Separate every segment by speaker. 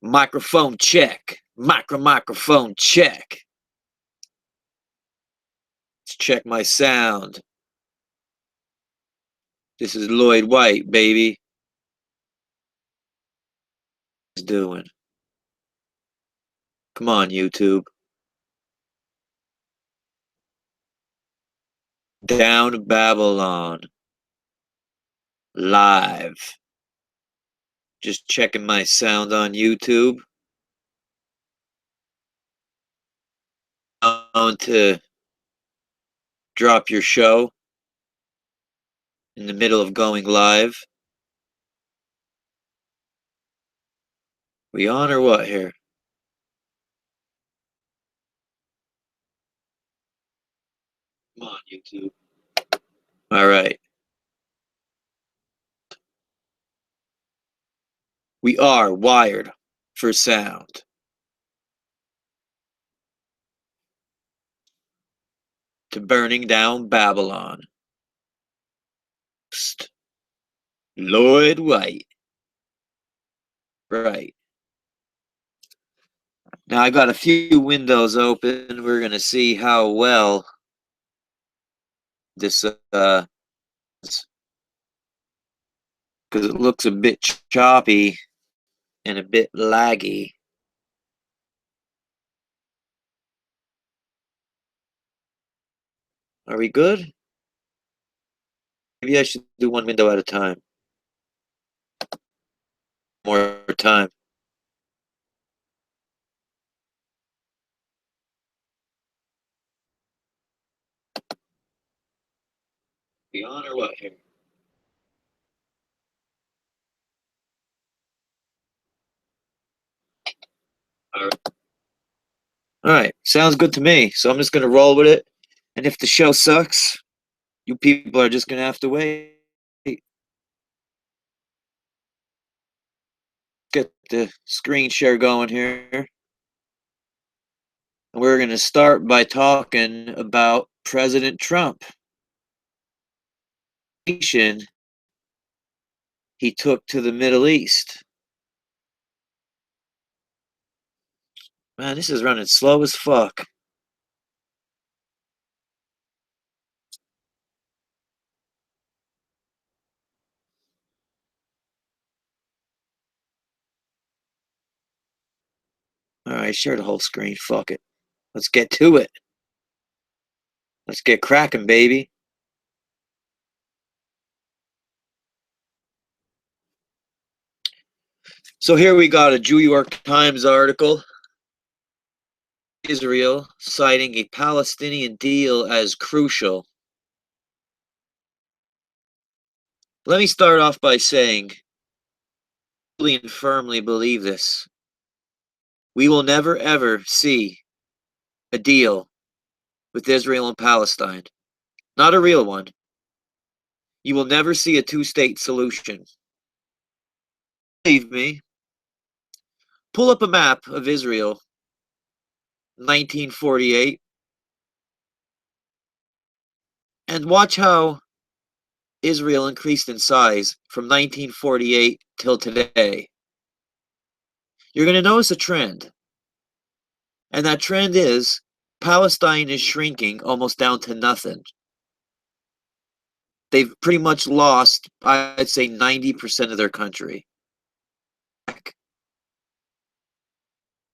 Speaker 1: Microphone check. Microphone check. Let's check my sound. This is Lloyd White, baby. What's doing? Come on, YouTube. Down Babylon. Live. Just checking my sound on YouTube. On to drop your show in the middle of going live. We on or what here? Come on, YouTube. All right. We are wired for sound. To burning down Babylon. Lloyd White. Right. Now I got a few windows open. We're gonna see how well this because it looks a bit choppy and a bit laggy. Are we good? Maybe I should do one window at a time. More time. We on or what here? All right, sounds good to me. So I'm just gonna roll with it. And if the show sucks, you people are just gonna have to wait. Get the screen share going here. And we're gonna start by talking about President Trump. He took to the Middle East. Man, this is running slow as fuck. All right, share the whole screen. Fuck it. Let's get to it. Let's get cracking, baby. So here we got a New York Times article. Israel citing a Palestinian deal as crucial. Let me start off by saying, I really and firmly believe this. We will never ever see a deal with Israel and Palestine. Not a real one. You will never see a two-state solution. Believe me. Pull up a map of Israel, 1948, and watch how Israel increased in size from 1948 till today. You're going to notice a trend. And that trend is Palestine is shrinking almost down to nothing. They've pretty much lost, I'd say, 90% of their country.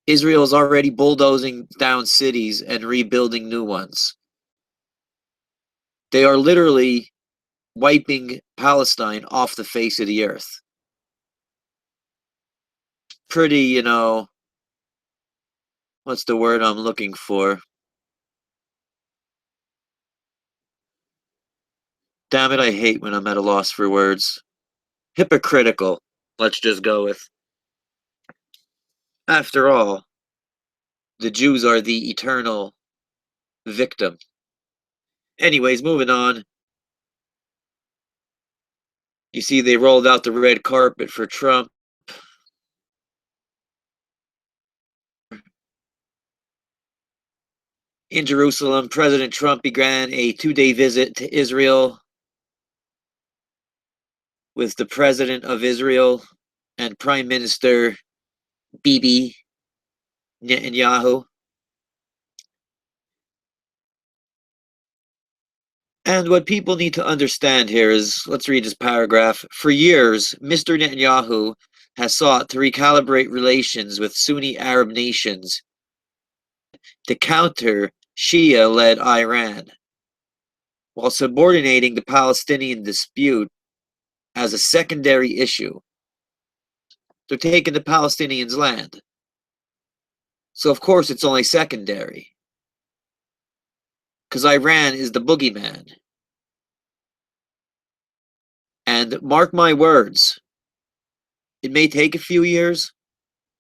Speaker 1: Israel is already bulldozing down cities and rebuilding new ones. They are literally wiping Palestine off the face of the earth. Pretty, what's the word I'm looking for? Damn it, I hate when I'm at a loss for words. Hypocritical, let's just go with. After all, the Jews are the eternal victim. Anyways, moving on. You see, they rolled out the red carpet for Trump. In Jerusalem, President Trump began a 2-day visit to Israel with the President of Israel and Prime Minister Bibi Netanyahu. And what people need to understand here is, let's read this paragraph. For years, Mr. Netanyahu has sought to recalibrate relations with Sunni Arab nations to counter Shia-led Iran, while subordinating the Palestinian dispute as a secondary issue. They're taking the Palestinians' land. So of course it's only secondary. Because Iran is the boogeyman. And mark my words, it may take a few years,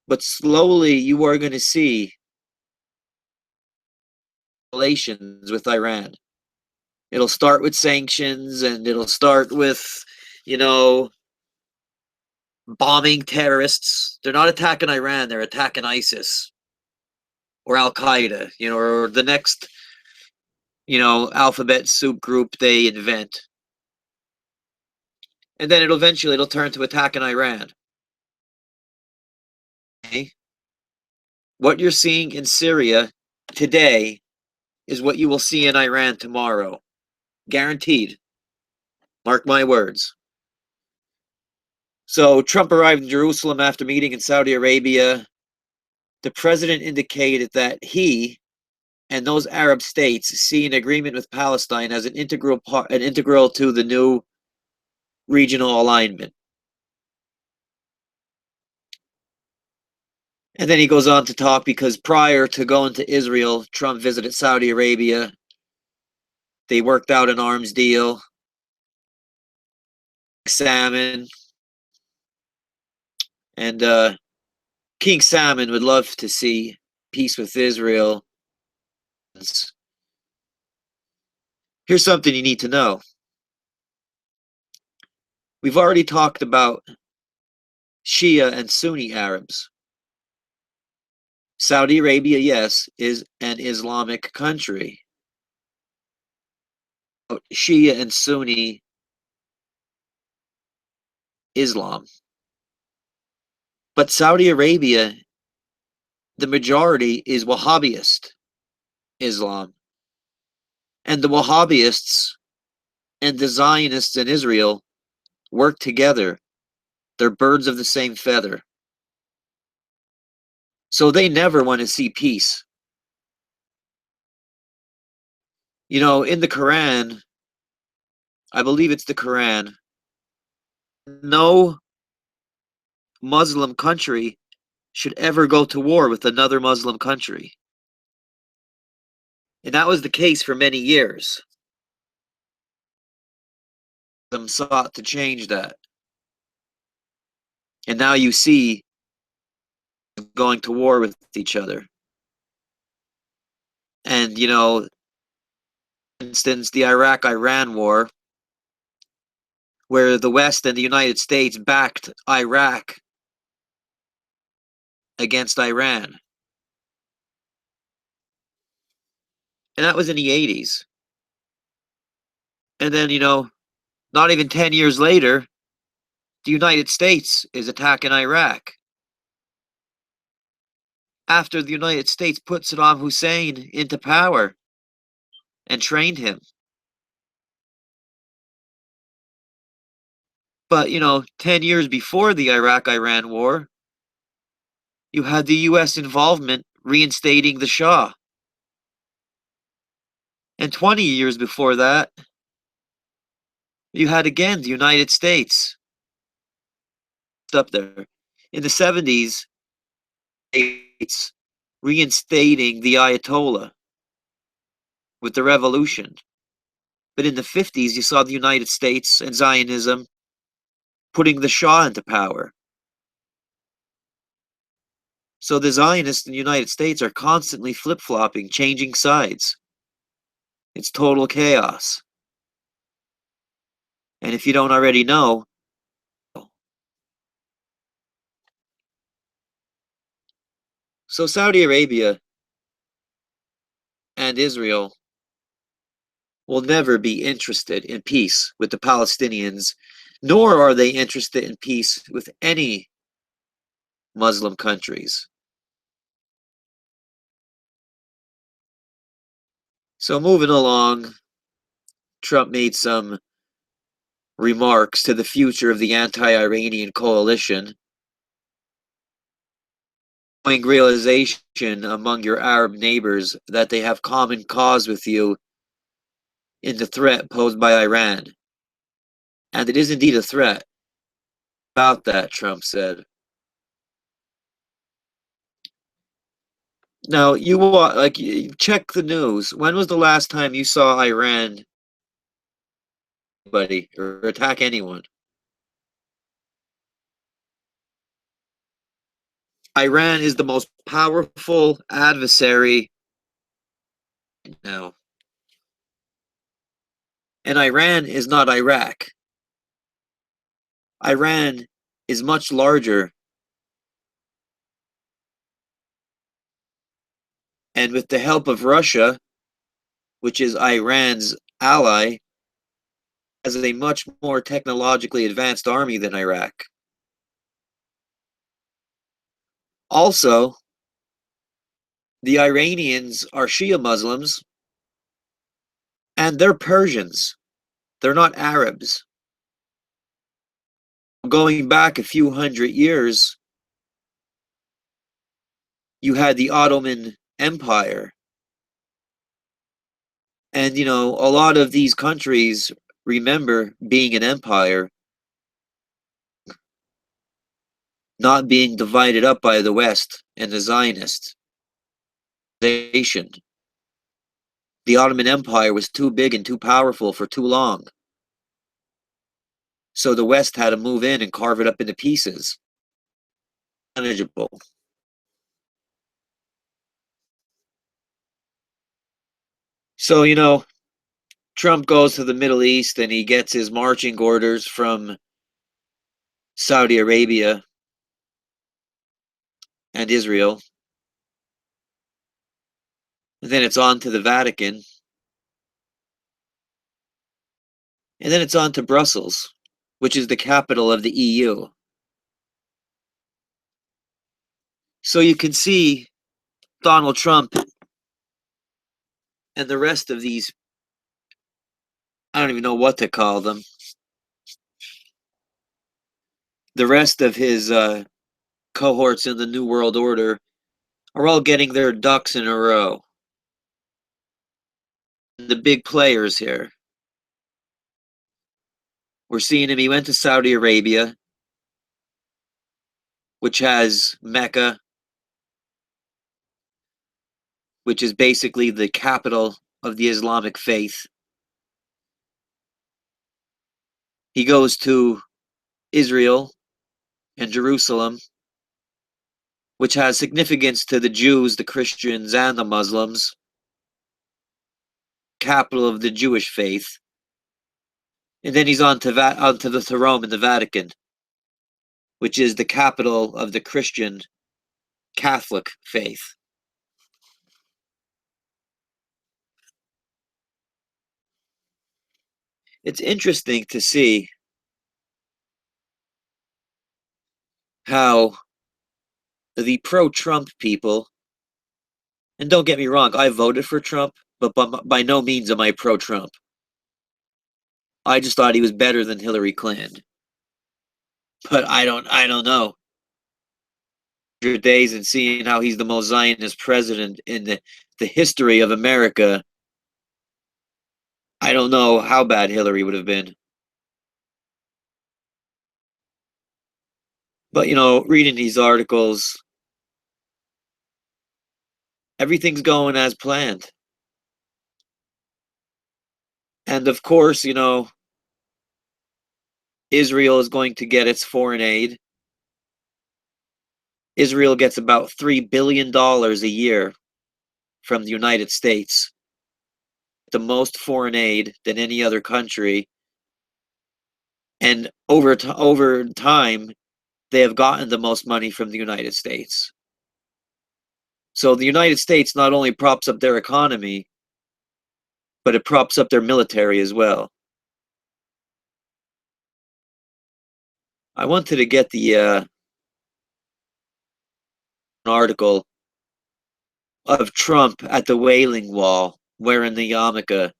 Speaker 1: but slowly you are going to see relations with Iran. It'll start with sanctions and it'll start with, you know, bombing terrorists. They're not attacking Iran, they're attacking ISIS or Al Qaeda, or the next, alphabet soup group they invent. And then it'll turn to attacking Iran. Okay? What you're seeing in Syria today is what you will see in Iran tomorrow. Guaranteed. Mark my words. So Trump arrived in Jerusalem after meeting in Saudi Arabia. The president indicated that he and those Arab states see an agreement with Palestine as an integral to the new regional alignment. And then he goes on to talk because prior to going to Israel, Trump visited Saudi Arabia. They worked out an arms deal. Salmon. And King Salmon would love to see peace with Israel. Here's something you need to know. We've already talked about Shia and Sunni Arabs. Saudi Arabia, yes, is an Islamic country. Shia and Sunni Islam. But Saudi Arabia, the majority is Wahhabist Islam. And the Wahhabists and the Zionists in Israel work together. They're birds of the same feather. So they never want to see peace. In the Quran, I believe it's the Quran, no Muslim country should ever go to war with another Muslim country. And that was the case for many years. Them sought to change that. And now you see going to war with each other. And, for instance, the Iraq-Iran war, where the West and the United States backed Iraq against Iran. And that was in the 80s. And then, not even 10 years later, the United States is attacking Iraq. After the United States put Saddam Hussein into power and trained him. But, 10 years before the Iraq-Iran war, you had the U.S. involvement reinstating the Shah. And 20 years before that, you had again the United States up there. In the 70s, it's reinstating the Ayatollah with the revolution. But in the 50s, you saw the United States and Zionism putting the Shah into power. So the Zionists in the United States are constantly flip-flopping, changing sides. It's total chaos. And if you don't already know, so Saudi Arabia and Israel will never be interested in peace with the Palestinians, nor are they interested in peace with any Muslim countries. So moving along, Trump made some remarks to the future of the anti-Iranian coalition, showing realization among your Arab neighbors that they have common cause with you in the threat posed by Iran. And it is indeed a threat. About that, Trump said. Now, check the news. When was the last time you saw Iran, buddy, or attack anyone? Iran is the most powerful adversary now. And Iran is not Iraq. Iran is much larger, and with the help of Russia, which is Iran's ally, has a much more technologically advanced army than Iraq. Also, the Iranians are Shia Muslims, and they're Persians. They're not Arabs. Going back a few hundred years, you had the Ottoman Empire. And, a lot of these countries remember being an empire, not being divided up by the West and the Zionist nation. The Ottoman Empire was too big and too powerful for too long. So the West had to move in and carve it up into pieces. Manageable. So, Trump goes to the Middle East and he gets his marching orders from Saudi Arabia and Israel. And then it's on to the Vatican. And then it's on to Brussels, which is the capital of the EU. So you can see Donald Trump and the rest of these, I don't even know what to call them, the rest of his cohorts in the New World Order are all getting their ducks in a row. The big players here. We're seeing him, he went to Saudi Arabia, which has Mecca, which is basically the capital of the Islamic faith. He goes to Israel and Jerusalem, which has significance to the Jews, the Christians, and the Muslims, capital of the Jewish faith. And then he's on to the Rome in the Vatican, which is the capital of the Christian Catholic faith. It's interesting to see how the pro-Trump people, and don't get me wrong, I voted for Trump, but by no means am I pro-Trump. I just thought he was better than Hillary Clinton. But I don't know. Days and seeing how he's the most Zionist president in the history of America, I don't know how bad Hillary would have been. But, reading these articles, everything's going as planned. And of course, Israel is going to get its foreign aid. Israel gets about $3 billion a year from the United States, the most foreign aid than any other country. And over time, they have gotten the most money from the United States. So the United States not only props up their economy, but it props up their military as well. I wanted to get the article of Trump at the Wailing Wall wearing the yarmulke.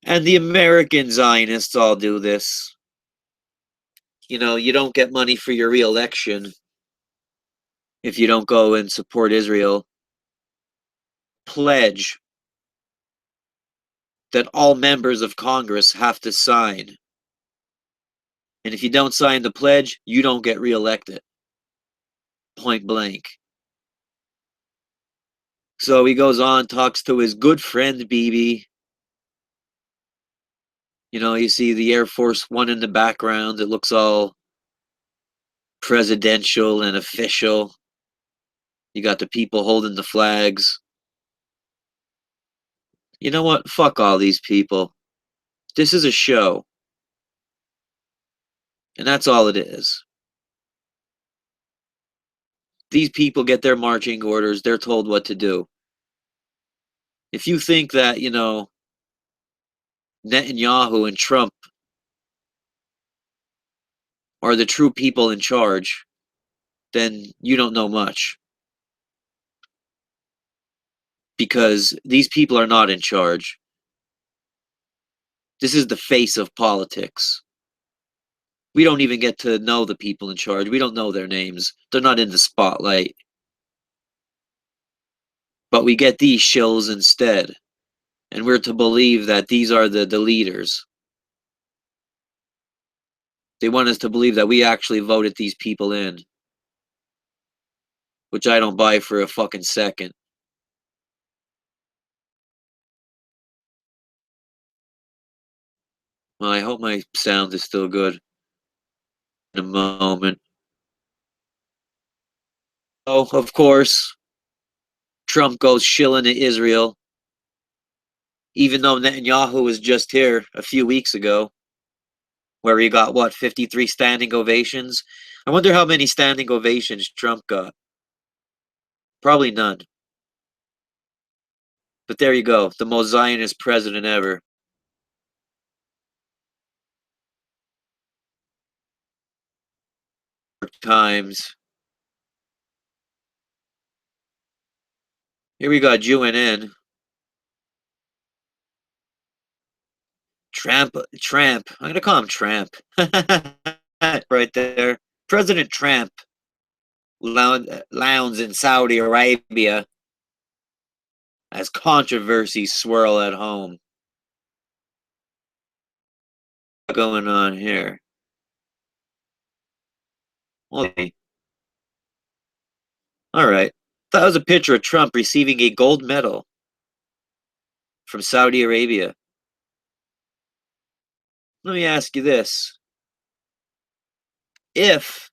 Speaker 1: And the American Zionists all do this. You know, you don't get money for your re-election if you don't go and support Israel. Pledge that all members of Congress have to sign. And if you don't sign the pledge, you don't get reelected. Point blank. So he goes on, talks to his good friend Bibi. You know, you see the Air Force One in the background. It looks all presidential and official. You got the people holding the flags. You know what? Fuck all these people. This is a show. And that's all it is. These people get their marching orders. They're told what to do. If you think that, you know, Netanyahu and Trump are the true people in charge, then you don't know much. Because these people are not in charge. This is the face of politics. We don't even get to know the people in charge. We don't know their names. They're not in the spotlight. But we get these shills instead. And we're to believe that these are the leaders. They want us to believe that we actually voted these people in. Which I don't buy for a fucking second. Well, I hope my sound is still good. In a moment. Oh, of course, Trump goes shilling to Israel. Even though Netanyahu was just here a few weeks ago. Where he got, what, 53 standing ovations? I wonder how many standing ovations Trump got. Probably none. But there you go, the most Zionist president ever. Times. Here we got UNN. Tramp. I'm gonna call him Tramp. Right there. President Tramp. Lounge in Saudi Arabia as controversies swirl at home. What's going on here? Okay. All right. That was a picture of Trump receiving a gold medal from Saudi Arabia. Let me ask you this. If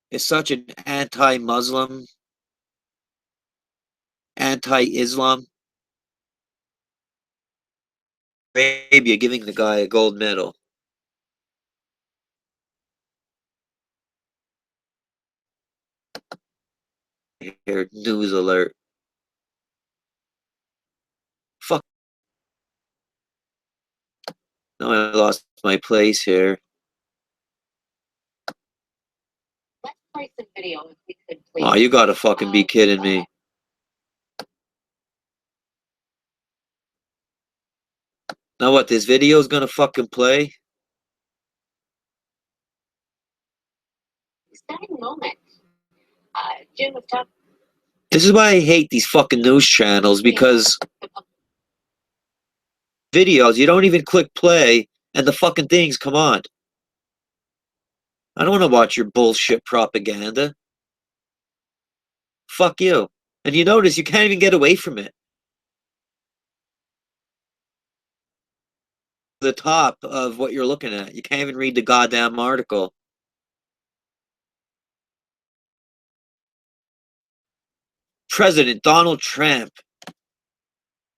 Speaker 1: is such an anti-Muslim, anti-Islam, Arabia giving the guy a gold medal. Here, news alert. Fuck. Now I lost my place here. Let's play some video if we could, please. Oh, you gotta fucking be kidding me. Now what, this video is gonna fucking play? Exciting moment. Jim was talking. This is why I hate these fucking news channels, because videos, you don't even click play, and the fucking things come on. I don't want to watch your bullshit propaganda. Fuck you. And you notice you can't even get away from it. The top of what you're looking at. You can't even read the goddamn article. President Donald Trump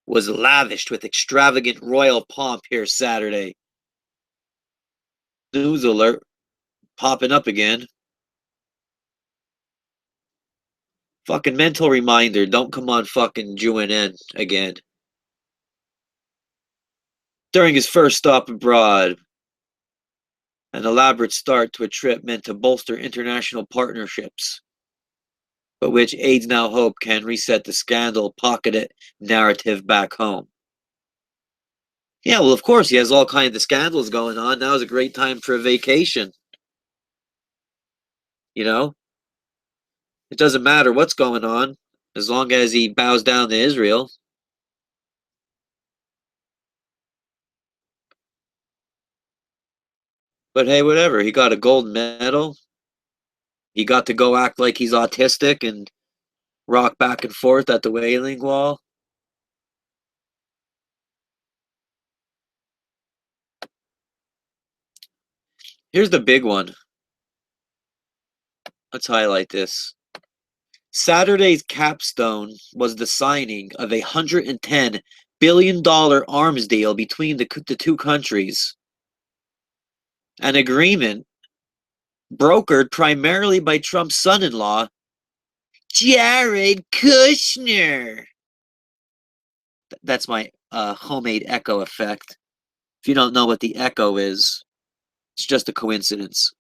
Speaker 1: was lavished with extravagant royal pomp here Saturday. News alert. Popping up again. Fucking mental reminder. Don't come on fucking UNN again. During his first stop abroad, an elaborate start to a trip meant to bolster international partnerships, but which aides now hope can reset the scandal pocketed narrative back home. Yeah, well, of course, he has all kinds of scandals going on. Now is a great time for a vacation. You know, it doesn't matter what's going on as long as he bows down to Israel. But hey, whatever. He got a gold medal. He got to go act like he's autistic and rock back and forth at the Wailing Wall. Here's the big one. Let's highlight this. Saturday's capstone was the signing of a $110 billion arms deal between the two countries. An agreement brokered primarily by Trump's son-in-law, Jared Kushner. That's my homemade echo effect. If you don't know what the echo is, it's just a coincidence.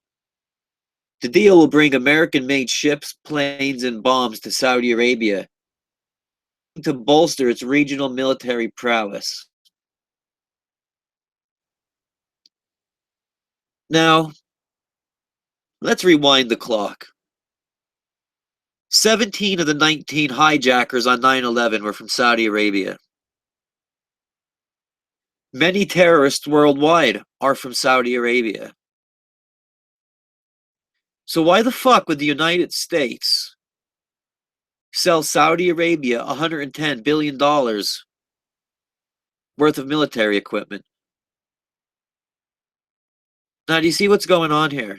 Speaker 1: The deal will bring American-made ships, planes, and bombs to Saudi Arabia to bolster its regional military prowess. Now, let's rewind the clock. 17 of the 19 hijackers on 9/11 were from Saudi Arabia. Many terrorists worldwide are from Saudi Arabia. So why the fuck would the United States sell Saudi Arabia $110 billion worth of military equipment? Now, do you see what's going on here?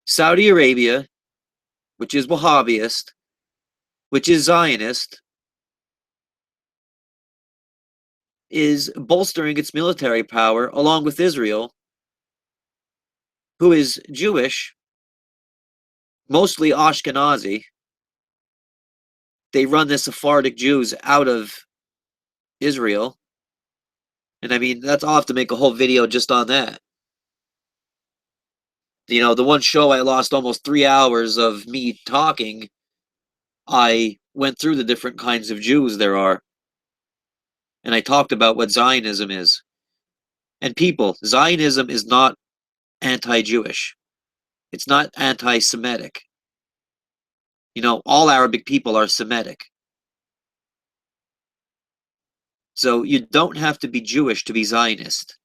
Speaker 1: Saudi Arabia, which is Wahhabist, which is Zionist, is bolstering its military power along with Israel, who is Jewish, mostly Ashkenazi. They run the Sephardic Jews out of Israel. And I mean, I'll have to make a whole video just on that. You know, the one show I lost almost 3 hours of me talking, I went through the different kinds of Jews there are. And I talked about what Zionism is. And people, Zionism is not anti-Jewish. It's not anti-Semitic. You know, all Arabic people are Semitic. So you don't have to be Jewish to be Zionist.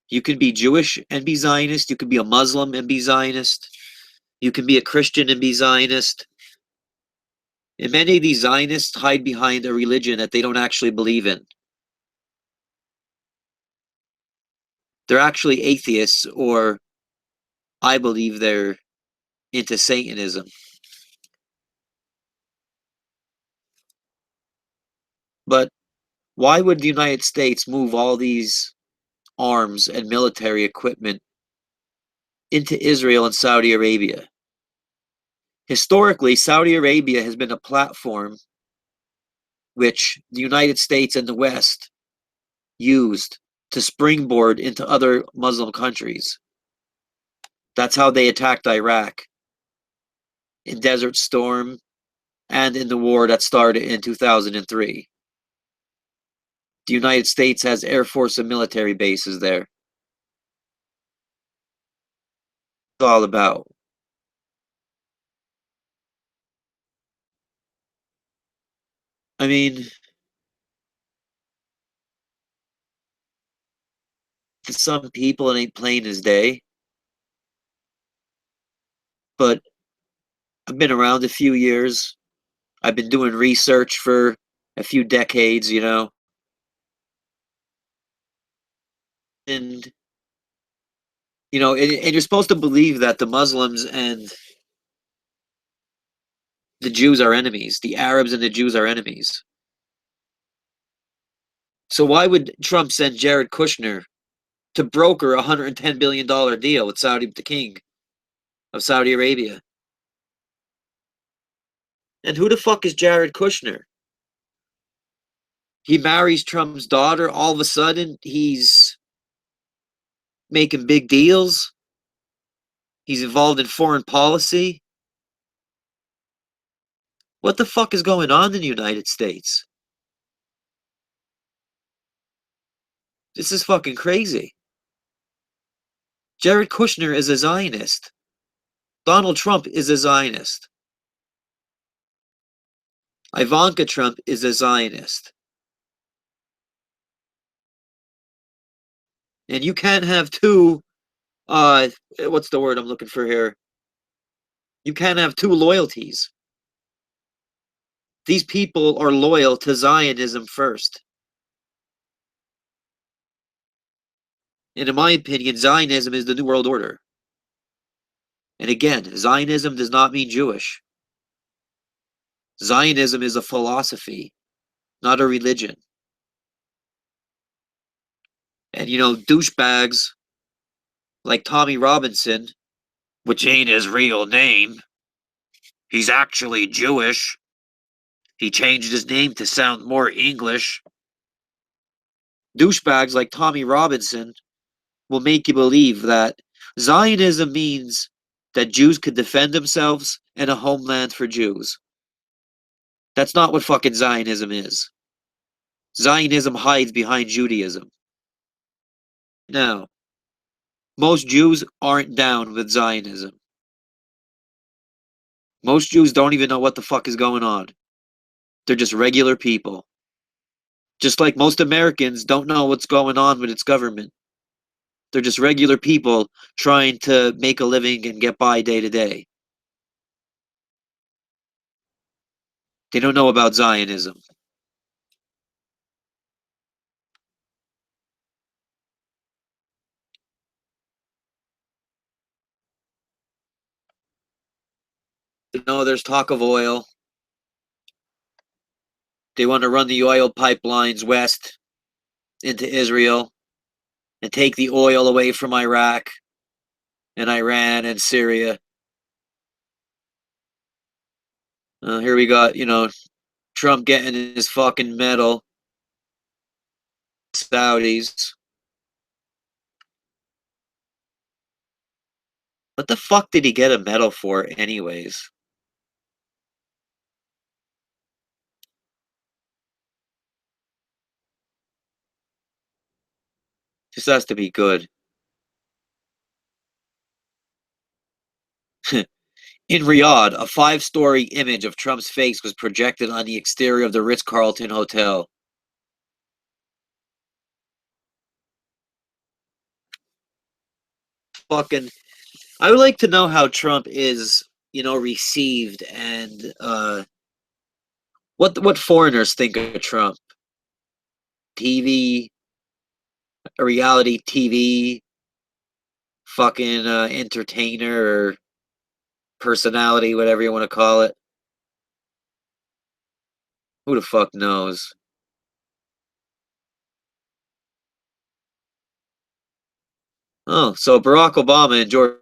Speaker 1: You can be Jewish and be Zionist. You can be a Muslim and be Zionist. You can be a Christian and be Zionist. And many of these Zionists hide behind a religion that they don't actually believe in. They're actually atheists, or I believe they're into Satanism. But why would the United States move all these arms and military equipment into Israel and Saudi Arabia? Historically, Saudi Arabia has been a platform which the United States and the West used to springboard into other Muslim countries. That's how they attacked Iraq in Desert Storm and in the war that started in 2003. The United States has Air Force and military bases there. It's all about. I mean, to some people, it ain't plain as day. But I've been around a few years. I've been doing research for a few decades, you know. And, you know, and you're supposed to believe that the Muslims and the Jews are enemies. The Arabs and the Jews are enemies. So why would Trump send Jared Kushner to broker a $110 billion deal with the king of Saudi Arabia? And who the fuck is Jared Kushner? He marries Trump's daughter. All of a sudden, he's making big deals. He's involved in foreign policy. What the fuck is going on in the United States? This is fucking crazy. Jared Kushner is a Zionist. Donald Trump is a Zionist. Ivanka Trump is a Zionist. And you can't have two, what's the word I'm looking for here? You can't have two loyalties. These people are loyal to Zionism first. And in my opinion, Zionism is the New World Order. And again, Zionism does not mean Jewish. Zionism is a philosophy, not a religion. And douchebags like Tommy Robinson, which ain't his real name, he's actually Jewish. He changed his name to sound more English. Douchebags like Tommy Robinson will make you believe that Zionism means that Jews could defend themselves and a homeland for Jews. That's not what fucking Zionism is. Zionism hides behind Judaism. Now, most Jews aren't down with Zionism. Most Jews don't even know what the fuck is going on. They're just regular people. Just like most Americans don't know what's going on with its government. They're just regular people trying to make a living and get by day to day. They don't know about Zionism. There's talk of oil. They want to run the oil pipelines west into Israel and take the oil away from Iraq and Iran and Syria. Here we got, Trump getting his fucking medal. Saudis. What the fuck did he get a medal for, anyways? Just has to be good. In Riyadh, a 5-story image of Trump's face was projected on the exterior of the Ritz-Carlton Hotel. Fucking, I would like to know how Trump is, received, and what foreigners think of Trump. TV, reality TV, fucking entertainer or personality, whatever you want to call it. Who the fuck knows? Oh, so Barack Obama and George